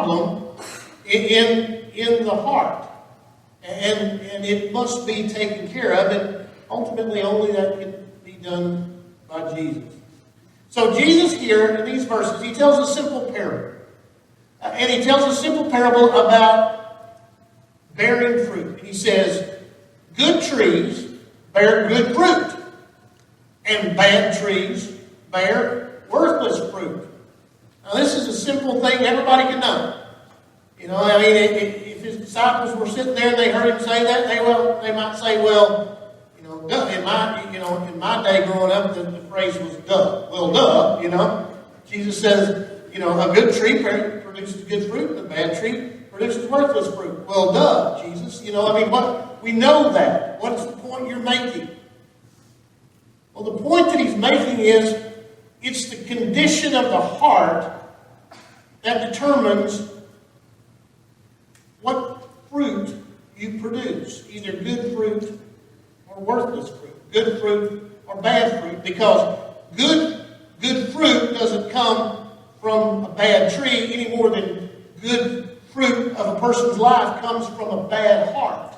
problem in the heart. And it must be taken care of, and ultimately only that can be done by Jesus. So Jesus here, in these verses, he tells a simple parable. And he tells a simple parable about bearing fruit. He says, good trees bear good fruit, and bad trees bear worthless fruit. Now this is a simple thing everybody can know. You know, I mean, if his disciples were sitting there and they heard him say that, they might say, well, you know, duh. In my day growing up, the phrase was duh. Well, duh, you know. Jesus says, you know, a good tree produces good fruit, and a bad tree produces worthless fruit. Well, duh, Jesus. You know, I mean, we know that. What's the point you're making? Well, the point that he's making is it's the condition of the heart that determines what fruit you produce. Either good fruit or worthless fruit. Good fruit or bad fruit. Because good fruit doesn't come from a bad tree any more than good fruit of a person's life comes from a bad heart.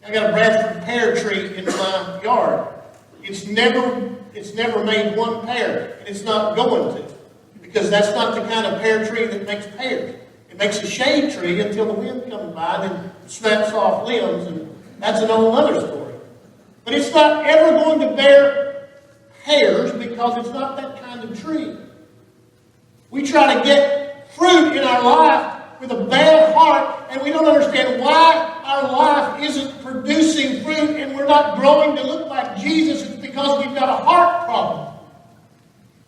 I got a Bradford pear tree in my yard. It's never made one pear, and it's not going to, because that's not the kind of pear tree that makes pears. It makes a shade tree until the wind comes by and then snaps off limbs, and that's an whole other story. But it's not ever going to bear pears because it's not that kind of tree. We try to get fruit in our life with a bad heart, and we don't understand why our life isn't producing fruit and we're not growing to look like Jesus. It's because we've got a heart problem.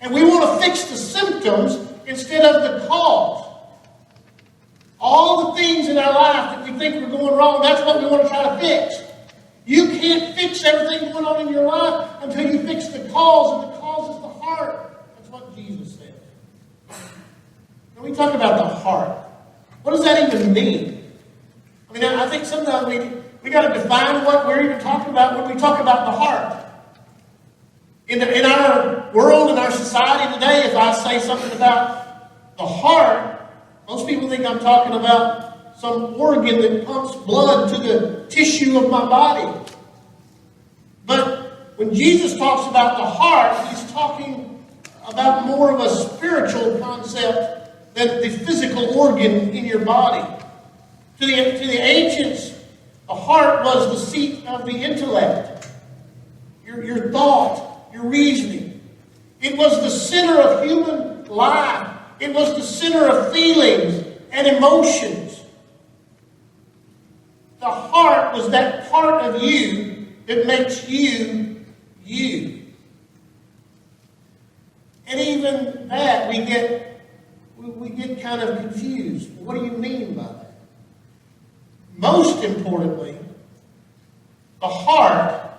And we want to fix the symptoms instead of the cause. All the things in our life that we think are going wrong, that's what we want to try to fix. You can't fix everything going on in your life until you fix the cause, and the cause is the heart. That's what Jesus said. When we talk about the heart, what does that even mean? I mean, I think sometimes we got to define what we're even talking about when we talk about the heart. In our world, in our society today, if I say something about the heart, most people think I'm talking about some organ that pumps blood to the tissue of my body. But when Jesus talks about the heart, he's talking about more of a spiritual concept than the physical organ in your body. To the ancients, the heart was the seat of the intellect, your thought, your reasoning. It was the center of human life. It was the center of feelings and emotions. The heart was that part of you that makes you, you. And even that, we get kind of confused. What do you mean by that? Most importantly, the heart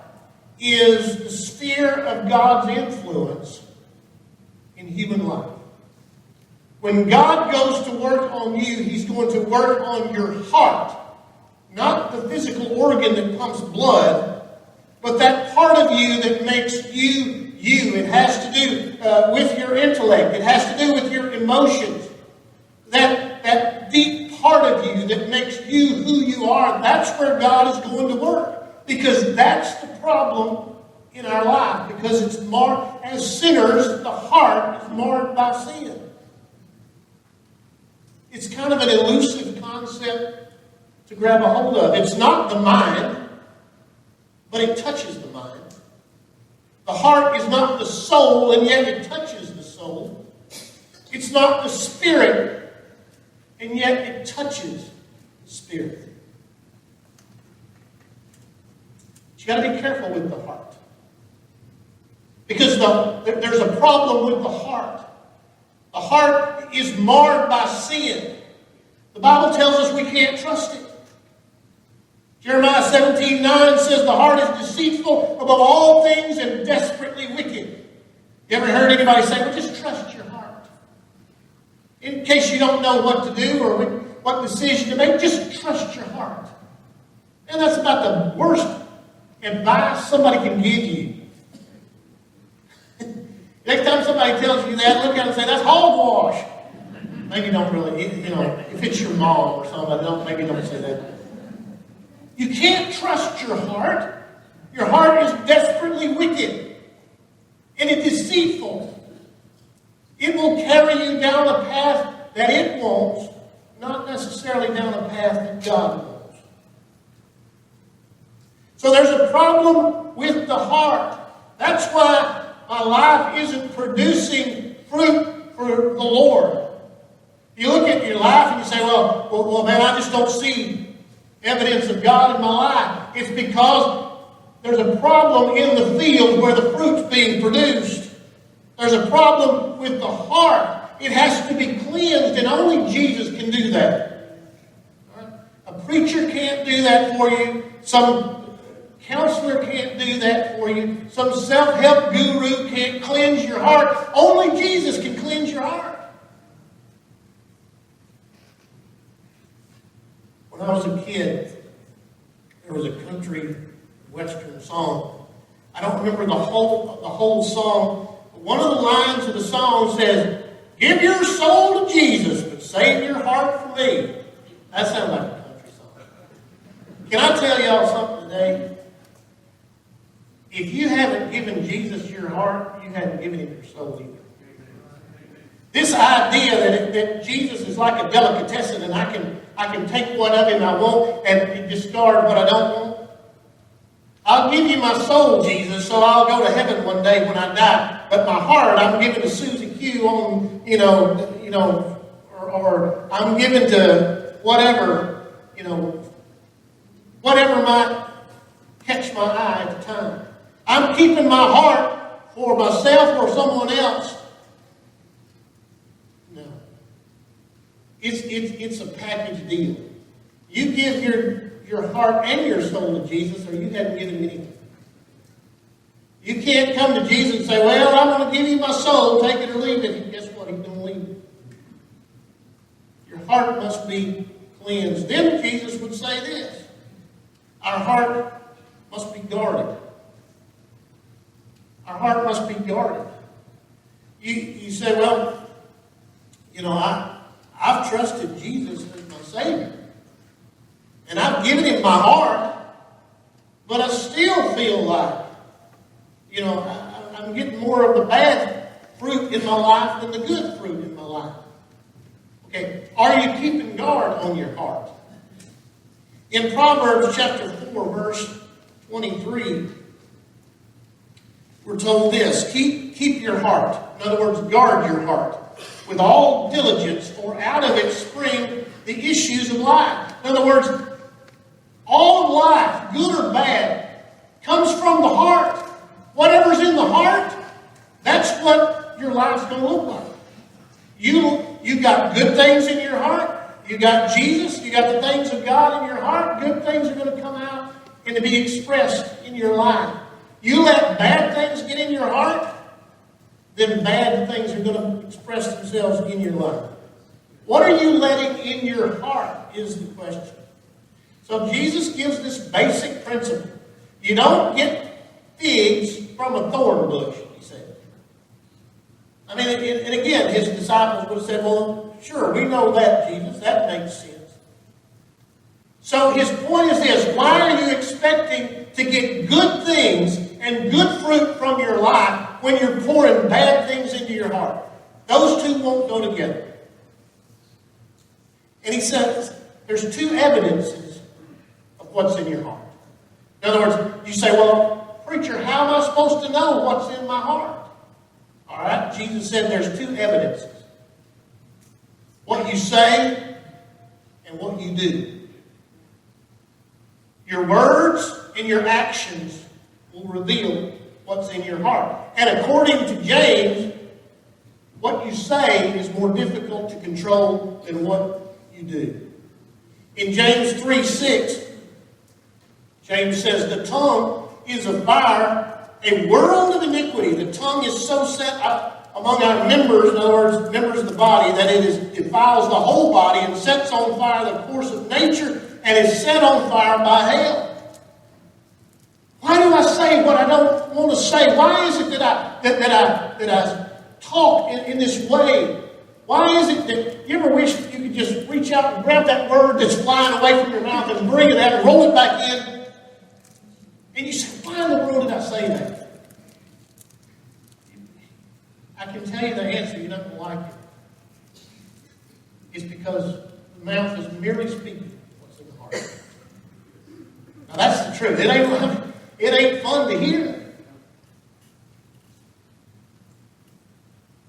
is the sphere of God's influence in human life. When God goes to work on you, he's going to work on your heart. Not the physical organ that pumps blood, but that part of you that makes you, you. It has to do with your intellect. It has to do with your emotions. That deep part of you that makes you who you are, that's where God is going to work. Because that's the problem in our life. Because it's marred, as sinners, the heart is marred by sin. It's kind of an elusive concept to grab a hold of. It's not the mind, but it touches the mind. The heart is not the soul, and yet it touches the soul. It's not the spirit, and yet it touches the spirit. You got to be careful with the heart. Because there's a problem with the heart. The heart is marred by sin. The Bible tells us we can't trust it. Jeremiah 17:9 says the heart is deceitful above all things and desperately wicked. You ever heard anybody say, well, just trust your heart? In case you don't know what to do or what decision to make, just trust your heart. And that's about the worst advice somebody can give you. Next time somebody tells you that, look at it and say, that's hogwash. Maybe don't really, if it's your mom or something, maybe don't say that. You can't trust your heart. Your heart is desperately wicked. And it's deceitful. It will carry you down a path that it wants, not necessarily down a path that God wants. So there's a problem with the heart. That's why my life isn't producing fruit for the Lord. You look at your life and you say, well, man, I just don't see evidence of God in my life. It's because there's a problem in the field where the fruit's being produced. There's a problem with the heart. It has to be cleansed, and only Jesus can do that. Right? A preacher can't do that for you. Some counselor can't do that for you. Some self-help guru can't cleanse your heart. Only Jesus can cleanse your heart. When I was a kid, there was a country western song. I don't remember the whole song, but one of the lines of the song says, "Give your soul to Jesus, but save your heart for me." That sounds like a country song. Can I tell y'all something today? If you haven't given Jesus your heart, you haven't given him your soul either. This idea that Jesus is like a delicatessen and I can take what of him I want and discard what I don't want. I'll give you my soul, Jesus, so I'll go to heaven one day when I die. But my heart, I'm giving to Susie Q on, or I'm giving to whatever, whatever might catch my eye at the time. I'm keeping my heart for myself or someone else. No. It's a package deal. You give your heart and your soul to Jesus, or you haven't given him anything. You can't come to Jesus and say, well, I'm going to give you my soul, take it or leave it. And guess what? He's going to leave it. Your heart must be cleansed. Then Jesus would say this: our heart must be guarded. Our heart must be guarded. You say, well, I've trusted Jesus as my Savior. And I've given him my heart, but I still feel like, I'm getting more of the bad fruit in my life than the good fruit in my life. Okay, are you keeping guard on your heart? In Proverbs chapter 4, verse 23, we're told this: keep your heart. In other words, guard your heart with all diligence, for out of it spring the issues of life. In other words, all of life, good or bad, comes from the heart. Whatever's in the heart, that's what your life's going to look like. You got good things in your heart. You got Jesus. You got the things of God in your heart. Good things are going to come out and to be expressed in your life. You let bad things get in your heart, then bad things are going to express themselves in your life. What are you letting in your heart is the question. So Jesus gives this basic principle. You don't get figs from a thorn bush, he said. I mean, and again, his disciples would have said, well, sure, we know that, Jesus. That makes sense. So his point is this: why are you expecting to get good things and good fruit from your life when you're pouring bad things into your heart? Those two won't go together. And he says there's two evidences of what's in your heart. In other words, you say, well, preacher, how am I supposed to know what's in my heart? All right, Jesus said there's two evidences: what you say and what you do. Your words and your actions will reveal what's in your heart. And according to James, what you say is more difficult to control than what you do. In James 3:6, James says, the tongue is a fire, a world of iniquity. The tongue is so set up among our members, in other words, members of the body, that it defiles the whole body and sets on fire the course of nature and is set on fire by hell. Why do I say what I don't want to say? Why is it that I talk in this way? Why is it you ever wish you could just reach out and grab that word that's flying away from your mouth and bring it out and roll it back in? And you say, why in the world did I say that? I can tell you the answer. You're not going to like it. It's because the mouth is merely speaking what's in the heart. Now that's the truth. It ain't fun to hear.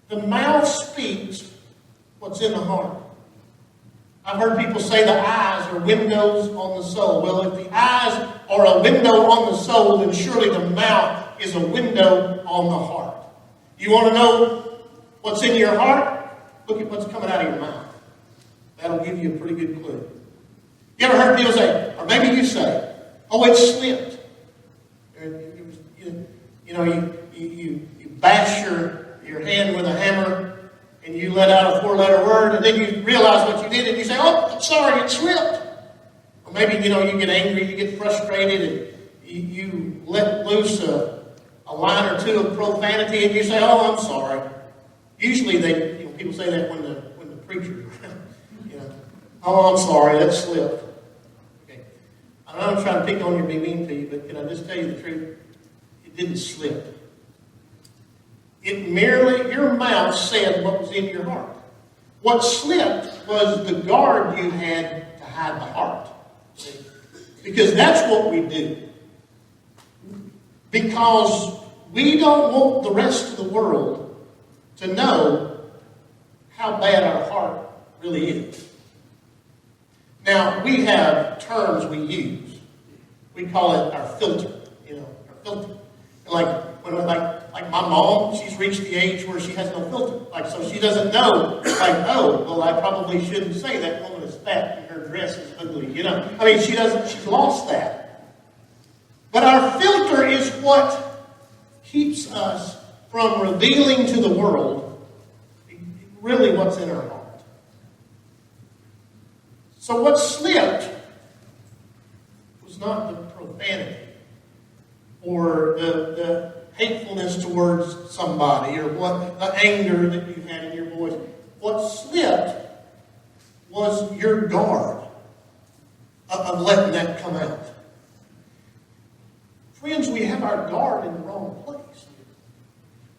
The mouth speaks what's in the heart. I've heard people say the eyes are windows on the soul. Well, if the eyes are a window on the soul, then surely the mouth is a window on the heart. You want to know what's in your heart? Look at what's coming out of your mouth. That'll give you a pretty good clue. You ever heard people say, or maybe you say, oh, it slipped. You bash your hand with a hammer, and you let out a 4-letter word, and then you realize what you did, and you say, oh, I'm sorry, it slipped. Or maybe, you get angry, you get frustrated, and you let loose a line or two of profanity, and you say, oh, I'm sorry. Usually people say that when the preacher, oh, I'm sorry, that slipped. Okay. I'm not trying to pick on you or be mean to you, but can I just tell you the truth? It didn't slip. It merely, your mouth said what was in your heart. What slipped was the guard you had to hide the heart. See? Because that's what we do. Because we don't want the rest of the world to know how bad our heart really is. Now, we have terms we use. We call it our filter. Our filter. Like my mom, she's reached the age where she has no filter. So she doesn't know, I probably shouldn't say that woman is fat and her dress is ugly. She's lost that. But our filter is what keeps us from revealing to the world really what's in our heart. So what slipped was not the profanity or the hatefulness towards somebody or the anger that you had in your voice. What slipped was your guard of letting that come out. Friends, we have our guard in the wrong place.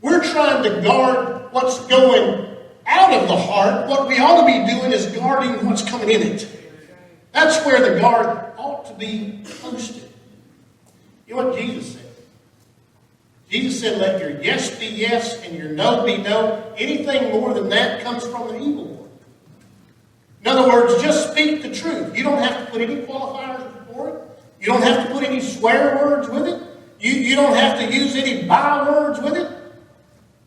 We're trying to guard what's going out of the heart. What we ought to be doing is guarding what's coming in it. That's where the guard ought to be posted. You know what Jesus said? Jesus said, let your yes be yes and your no be no. Anything more than that comes from the evil one. In other words, just speak the truth. You don't have to put any qualifiers before it. You don't have to put any swear words with it. You don't have to use any bywords with it.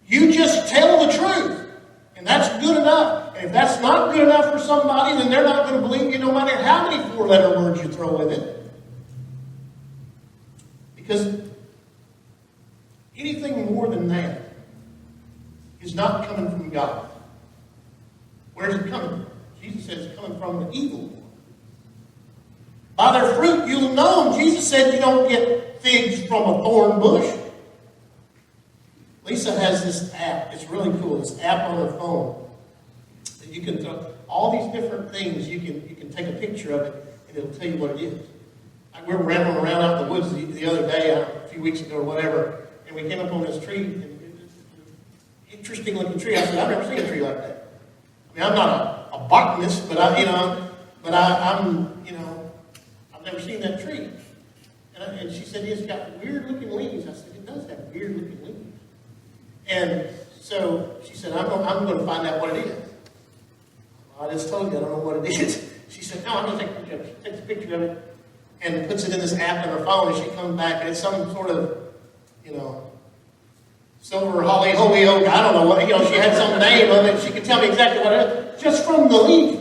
You just tell the truth. And that's good enough. And if that's not good enough for somebody, then they're not going to believe you no matter how many 4-letter words you throw with it. Because anything more than that is not coming from God. Where's it coming from? Jesus says it's coming from the evil one. By their fruit you'll know them. Jesus said you don't get figs from a thorn bush. Lisa has this app. It's really cool. This app on her phone. That you can throw all these different things. You can take a picture of it and it'll tell you what it is. We were rambling around out in the woods the other day, a few weeks ago or whatever, and we came up on this tree. And interesting looking tree. I said, I've never seen a tree like that. I'm not a botanist, but I've never seen that tree. And she said, it's got weird looking leaves. I said, it does have weird looking leaves. And so she said, I'm going to find out what it is. Well, I just told you I don't know what it is. She said, no, I'm going to take a picture of it. She takes a picture of it and puts it in this app on her phone, and she comes back, and it's some sort of, silver holly, holy oak, I don't know what, she had some name of it. She could tell me exactly what it is, just from the leaf.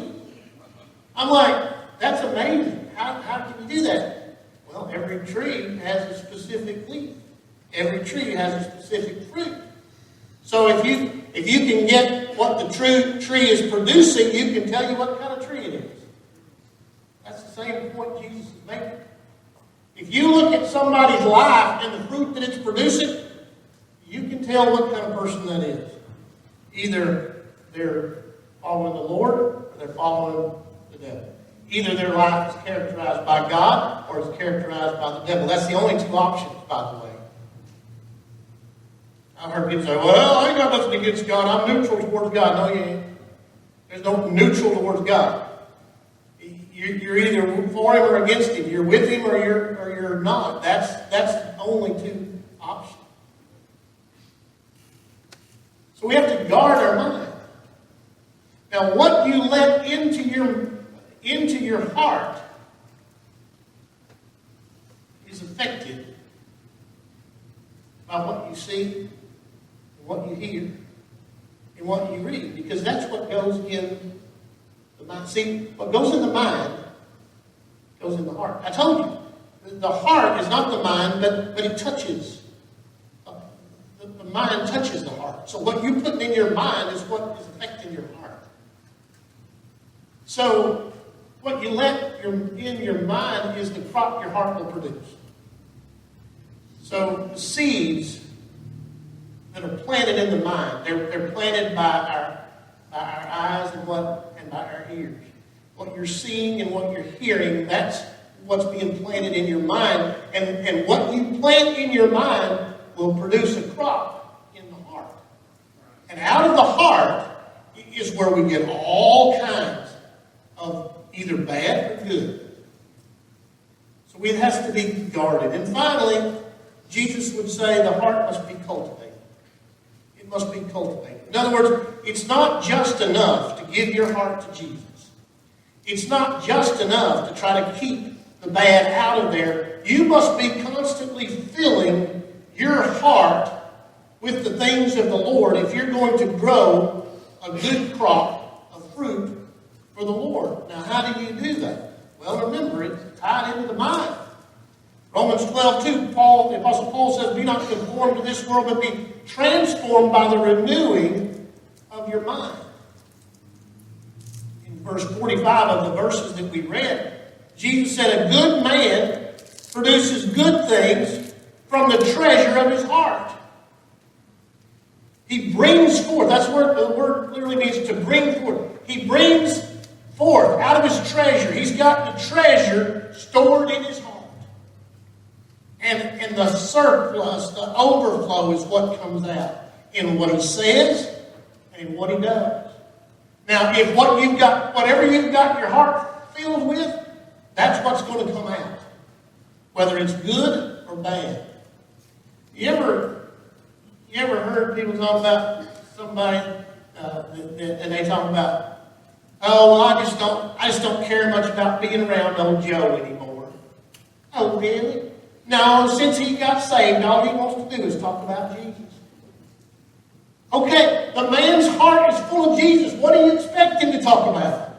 I'm like, that's amazing. How can you do that? Well, every tree has a specific leaf. Every tree has a specific fruit. So if you can get what the tree is producing, you can tell you what kind of tree it is. That's the same point Jesus is making. If you look at somebody's life and the fruit that it's producing, you can tell what kind of person that is. Either they're following the Lord or they're following the devil. Either their life is characterized by God or is characterized by the devil. That's the only two options, by the way. I've heard people say, well, I ain't got nothing against God. I'm neutral towards God. No, you ain't. There's no neutral towards God. You're either for Him or against Him. You're with Him or you're not. That's the only two options. So we have to guard our mind. Now, what you let into your heart is affected by what you see, what you hear, and what you read, because that's what goes in the mind. See, what goes in the mind goes in the heart. I told you, the heart is not the mind, but it touches. The mind touches the heart. So what you put in your mind is what is affecting your heart. So what you let in your mind is the crop your heart will produce. So the seeds that are planted in the mind, they're planted by our eyes and by our ears. What you're seeing and what you're hearing, that's what's being planted in your mind. And what you plant in your mind will produce a crop in the heart. And out of the heart is where we get all kinds of either bad or good. So it has to be guarded. And finally, Jesus would say the heart must be cultivated. It must be cultivated. In other words, it's not just enough to give your heart to Jesus. It's not just enough to try to keep the bad out of there. You must be constantly filling your heart with the things of the Lord if you're going to grow a good crop of fruit for the Lord. Now, how do you do that? Well, remember, it's tied into the mind. Romans 12:2, the Apostle Paul says, be not conformed to this world, but be transformed by the renewing of your mind. In verse 45 of the verses that we read, Jesus said, a good man produces good things from the treasure of his heart. He brings forth, that's what the word literally means, to bring forth. He brings forth out of his treasure. He's got the treasure stored in his heart. And the surplus, the overflow is what comes out in what he says and in what he does. Now, if whatever you've got your heart filled with, that's what's going to come out. Whether it's good or bad. You ever heard people talk about somebody and they talk about, oh, well, I just don't care much about being around old Joe anymore. Oh, really? No, since he got saved, all he wants to do is talk about Jesus. Okay, the man's heart is full of Jesus. What do you expect him to talk about?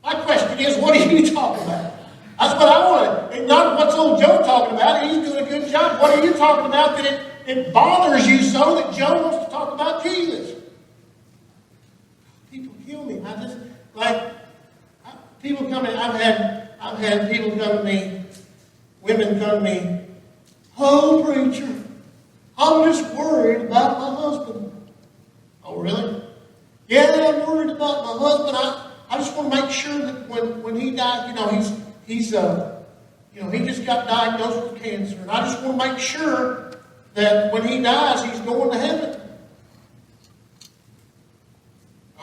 My question is, what do you talk about? That's what I want to. Not what's old Joe talking about. He's doing a good job. What are you talking about that it bothers you so that Joe wants to talk about Jesus? People kill me. People come in. I've had people come to me. Women come to me, oh, preacher, I'm just worried about my husband. Oh, really? Yeah, I'm worried about my husband. I just want to make sure that when he died, he just got diagnosed with cancer. And I just want to make sure that when he dies, he's going to heaven.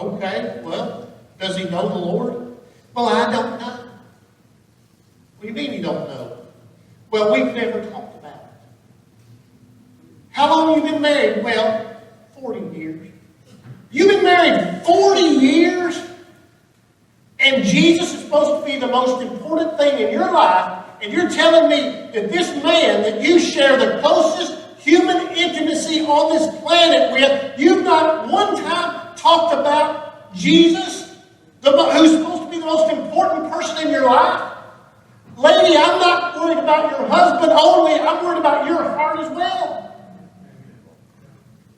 Okay, well, does he know the Lord? Well, I don't know. What do you mean you don't know? Well, we've never talked about it. How long have you been married? Well, 40 years. You've been married 40 years? And Jesus is supposed to be the most important thing in your life, and you're telling me that this man that you share the closest human intimacy on this planet with, you've not one time talked about Jesus, who's supposed to be the most important person in your life? Lady, I'm not worried about your husband only. I'm worried about your heart as well.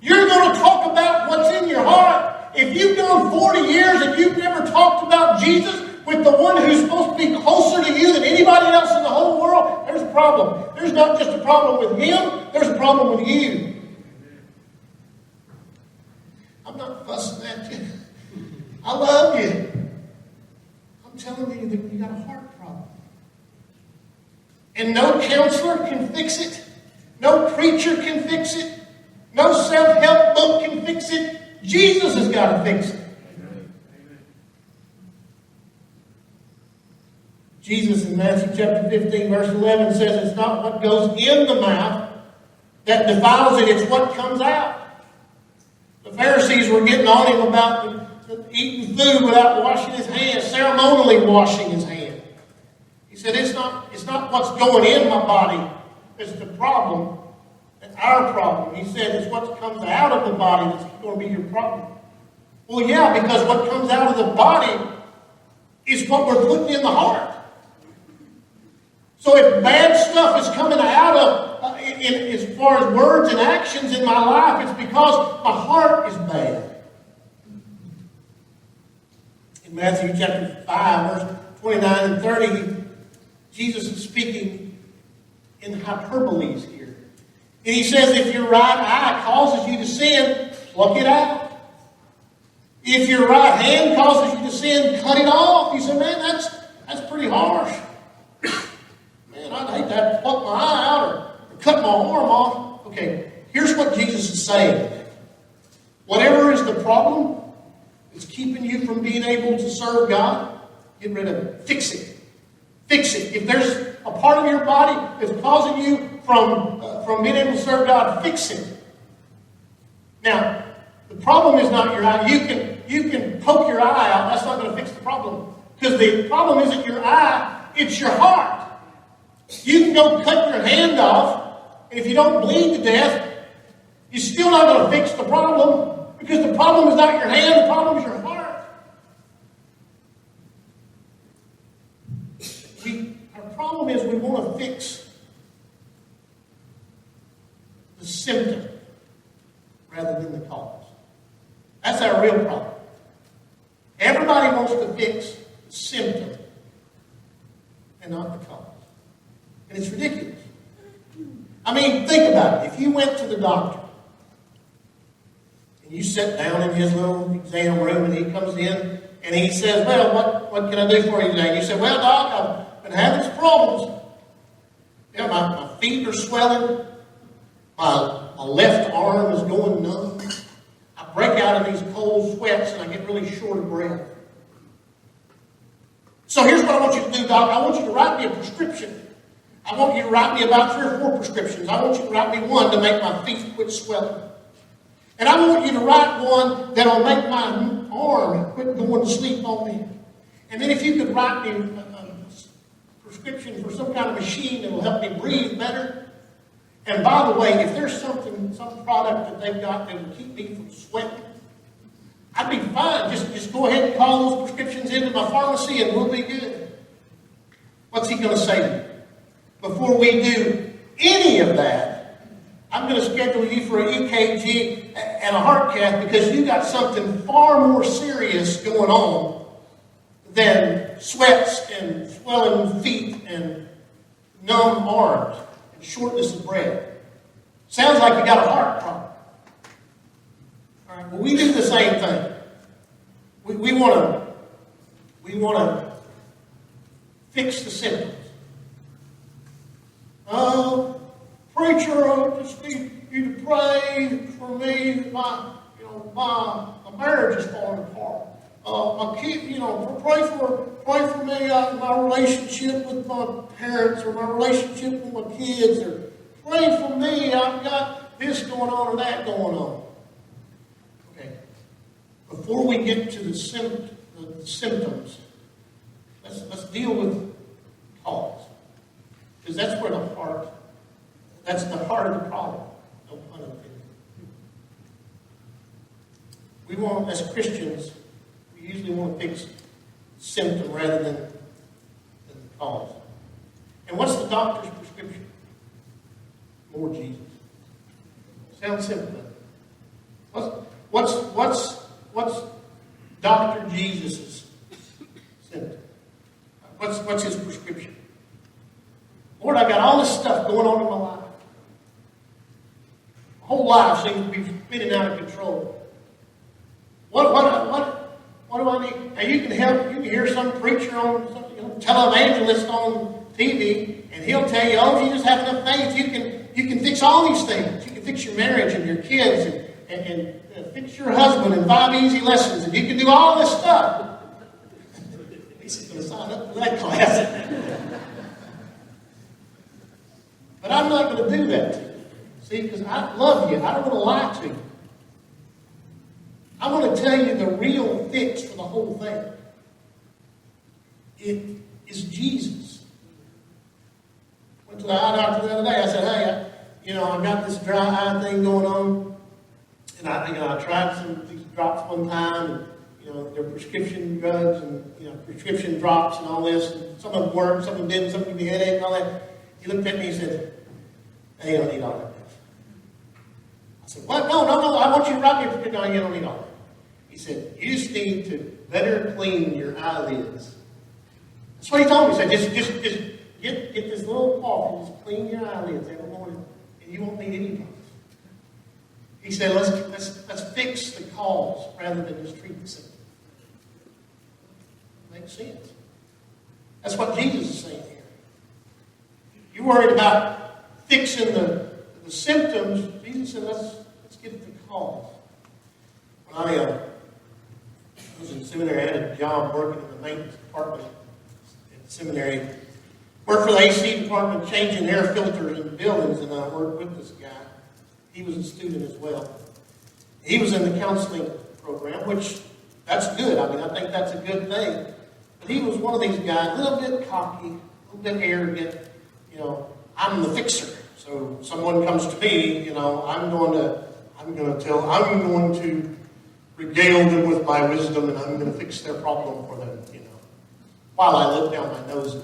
You're going to talk about what's in your heart. If you've gone 40 years and you've never talked about Jesus with the one who's supposed to be closer to you than anybody else in the whole world, there's a problem. There's not just a problem with him, there's a problem with you. I'm not fussing at you. I love you. I'm telling you that you got a heart problem. And no counselor can fix it. No preacher can fix it. No self-help book can fix it. Jesus has got to fix it. Jesus in Matthew chapter 15, verse 11 says it's not what goes in the mouth that defiles it, it's what comes out. The Pharisees were getting on him about eating food without washing his hands, ceremonially washing his hands. He said, it's not what's going in my body that's the problem. That's our problem. He said, it's what comes out of the body that's going to be your problem. Well, yeah, because what comes out of the body is what we're putting in the heart. So if bad stuff is coming out of, as far as words and actions in my life, it's because my heart is bad. In Matthew chapter 5, verse 29 and 30, Jesus is speaking in hyperboles here. And he says, if your right eye causes you to sin, pluck it out. If your right hand causes you to sin, cut it off. He said, man, that's pretty harsh. Man, I'd hate to have to pluck my eye out or cut my arm off. Okay, here's what Jesus is saying. Whatever is the problem that's keeping you from being able to serve God, get rid of it. Fix it. Fix it. If there's a part of your body that's causing you from being able to serve God, fix it. Now, the problem is not your eye. You can poke your eye out. That's not going to fix the problem. Because the problem isn't your eye, it's your heart. You can go cut your hand off, and if you don't bleed to death, you're still not going to fix the problem. Because the problem is not your hand, the problem is your heart. Our problem is we want to fix the symptom rather than the cause. That's our real problem. Everybody wants to fix the symptom and not the cause. And it's ridiculous. I mean, think about it. If you went to the doctor and you sit down in his little exam room and he comes in and he says, well, what can I do for you today? And you say, well, doc, I've been having some problems. You know, my feet are swelling. My left arm is going numb. I break out of these cold sweats and I get really short of breath. So here's what I want you to do, doc. I want you to write me a prescription. I want you to write me about 3 or 4 prescriptions. I want you to write me one to make my feet quit swelling. And I want you to write one that'll make my arm quit going to sleep on me. And then if you could write me a prescription for some kind of machine that will help me breathe better. And by the way, if there's some product that they've got that will keep me from sweating, I'd be fine. Just go ahead and call those prescriptions into my pharmacy and we'll be good. What's he going to say to me? Before we do any of that, I'm going to schedule you for an EKG and a heart cath because you got something far more serious going on than sweats and swelling feet and numb arms and shortness of breath. Sounds like you got a heart problem. All right, well, we do the same thing. We want to fix the symptoms. Preacher, I just need you to pray for me. My marriage is falling apart. My kid, pray for me in my relationship with my parents or my relationship with my kids, or pray for me. I've got this going on or that going on. Okay. Before we get to the symptoms, let's deal with cause. Because that's where that's the heart of the problem. No pun intended. We want, as Christians, we usually want to fix the symptom rather than the cause. And what's the doctor's prescription? More Jesus. Sounds simple. What's Dr. Jesus' symptom? What's his prescription? Lord, I got all this stuff going on in my life. My whole life seems to be spinning out of control. What do I Now you can hear some preacher on, televangelist on TV, and he'll tell you, oh, if you just have enough faith, you can fix all these things. You can fix your marriage and your kids and fix your husband in 5 easy lessons, and you can do all this stuff. He's going to sign up for that class. But I'm not going to do that to you. See, because I love you. I don't want to lie to you. I want to tell you the real fix for the whole thing. It is Jesus. Went to the eye doctor the other day. I said, hey, I've got this dry eye thing going on. And I tried some of these drops one time. And, they're prescription drugs and, prescription drops and all this. And some of them worked, some of them didn't, some of them gave me a headache and all that. He looked at me and said, hey, you don't need all that. I said, what? No, I want you to write me a prescription. No, you don't need all that. He said, you just need to better clean your eyelids. That's what he told me. He said, just get this little cloth and just clean your eyelids every morning, and you won't need any problems. He said, let's fix the cause rather than just treat the symptom. Makes sense. That's what Jesus is saying here. You're worried about fixing the symptoms. Jesus said, let's get at the cause. When I was in seminary, I had a job working in the maintenance department at the seminary. Worked for the AC department, changing air filters in the buildings, and I worked with this guy. He was a student as well. He was in the counseling program, which that's good. I think that's a good thing. But he was one of these guys, a little bit cocky, a little bit arrogant. I'm the fixer. So someone comes to me, I'm going to regale them with my wisdom, and I'm going to fix their problem for them, while I look down my noses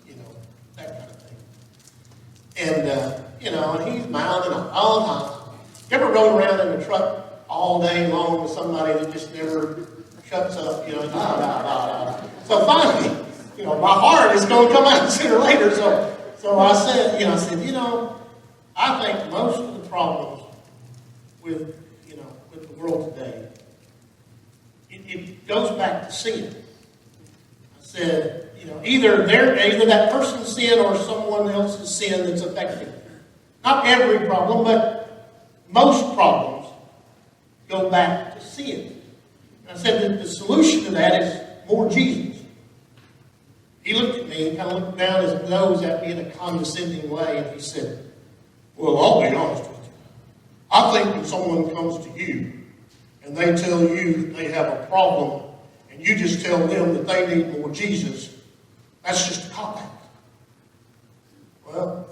and, that kind of thing. And, and he's mouthing on all the time. You ever roll around in a truck all day long with somebody that just never shuts up, So finally, my heart is going to come out sooner or later. So I said, I think most of the problems with the world today, it goes back to sin. I said, either that person's sin or someone else's sin that's affecting them. Not every problem, but most problems go back to sin. And I said that the solution to that is more Jesus. He looked at me and kind of looked down his nose at me in a condescending way, and he said, well, I'll be honest with you. I think when someone comes to you and they tell you that they have a problem and you just tell them that they need more Jesus, that's just a cop-out. Well,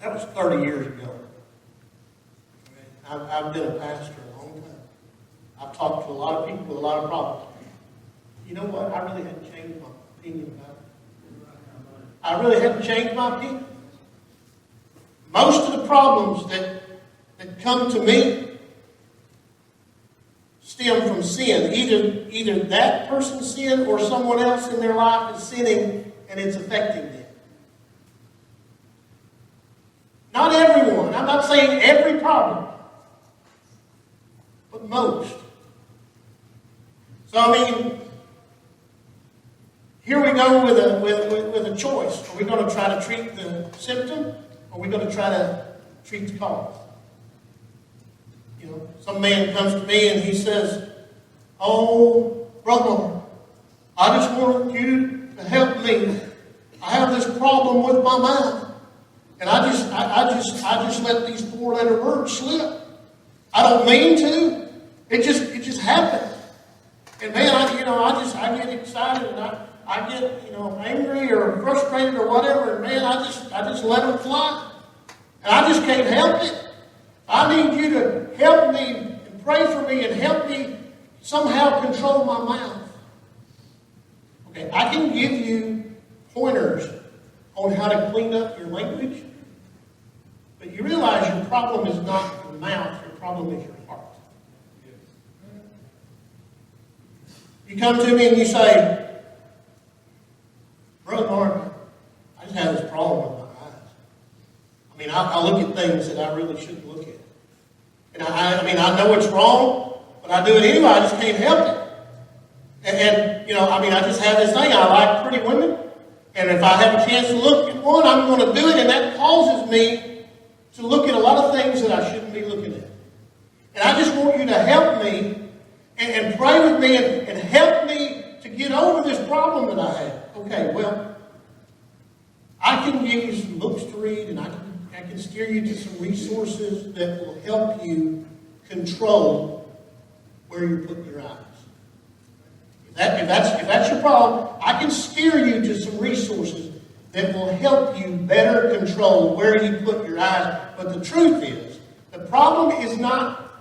that was 30 years ago. I've been a pastor a long time. I've talked to a lot of people with a lot of problems. You know what? I really hadn't changed my opinion about it. I really hadn't changed my opinion. Most of the problems that come to me stem from sin. Either that person's sin or someone else in their life is sinning and it's affecting them. Not everyone. I'm not saying every problem, but most. So here we go with a choice. Are we going to try to treat the symptom, or are we going to try to treat the cause? Some man comes to me and he says, oh, brother, I just want you to help me. I have this problem with my mouth, and I just let these four-letter words slip. I don't mean to. It just happens. And man, I get excited and I get angry or frustrated or whatever, and man, I just let them fly, and I just can't help it. I need you to help me and pray for me and help me somehow control my mouth. Okay, I can give you pointers on how to clean up your language, but you realize your problem is not your mouth, your problem is your heart. You come to me and you say, Brother Mark, I just have this problem with my eyes. I look at things that I really shouldn't look at. And I know it's wrong, but I do it anyway. I just can't help it. And I just have this thing. I like pretty women. And if I have a chance to look at one, I'm going to do it. And that causes me to look at a lot of things that I shouldn't be looking at. And I just want you to help me and pray with me and help me to get over this problem that I have. Okay, well, I can give you some books to read, and I can steer you to some resources that will help you control where you're putting your eyes. If that's your problem, I can steer you to some resources that will help you better control where you put your eyes. But the truth is, the problem is not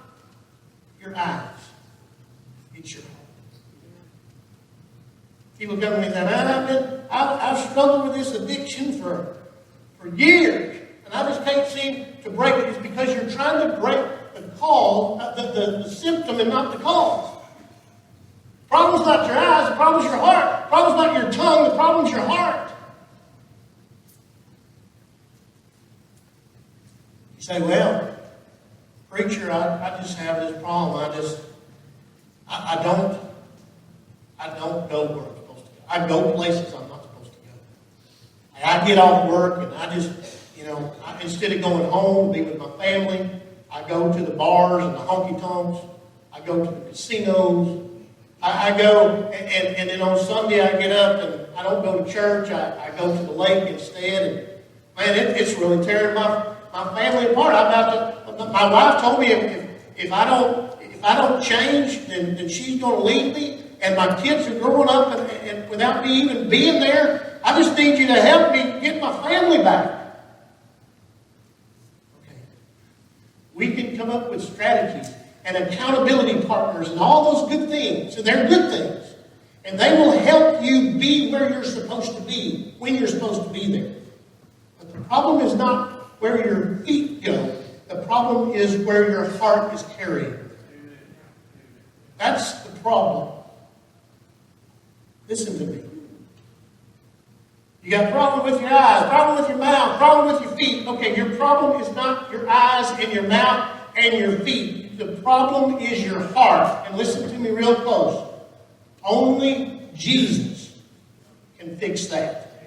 your eyes. It's your heart. People come to me and say, I've struggled with this addiction for years, and I just can't seem to break it. It's because you're trying to break the cause, the symptom, and not the cause. The problem's not your eyes, the problem's your heart. The problem's not your tongue, the problem's your heart. You say, well, preacher, I just have this problem. I don't go where I'm supposed to go. I go places I'm not supposed to go. I get off work and I just, instead of going home to be with my family, I go to the bars and the honky-tonks. I go to the casinos. I go, and then on Sunday I get up and I don't go to church. I go to the lake instead. And man, it's really tearing my family apart. My wife told me if I don't change, then she's going to leave me. And my kids are growing up and without me even being there. I just need you to help me get my family back. Okay. We can come up with strategies and accountability partners and all those good things. And they're good things. And they will help you be where you're supposed to be when you're supposed to be there. But the problem is not where your feet go. The problem is where your heart is carried. That's the problem. Listen to me. You got a problem with your eyes, problem with your mouth, problem with your feet. Okay, your problem is not your eyes and your mouth and your feet. The problem is your heart. And listen to me real close. Only Jesus can fix that.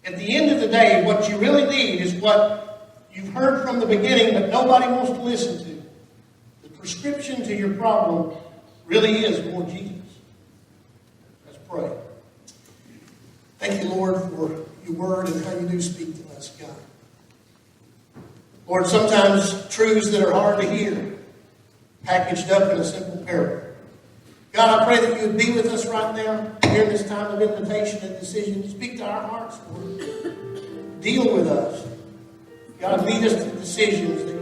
At the end of the day, what you really need is what you've heard from the beginning, but nobody wants to listen to. The prescription to your problem really is more Jesus. Let's pray. Thank you, Lord, for your word and how you do speak to us, God. Lord, sometimes truths that are hard to hear, packaged up in a simple parable. God, I pray that you would be with us right now during this time of invitation and decision. Speak to our hearts, Lord. Deal with us. God, lead us to decisions that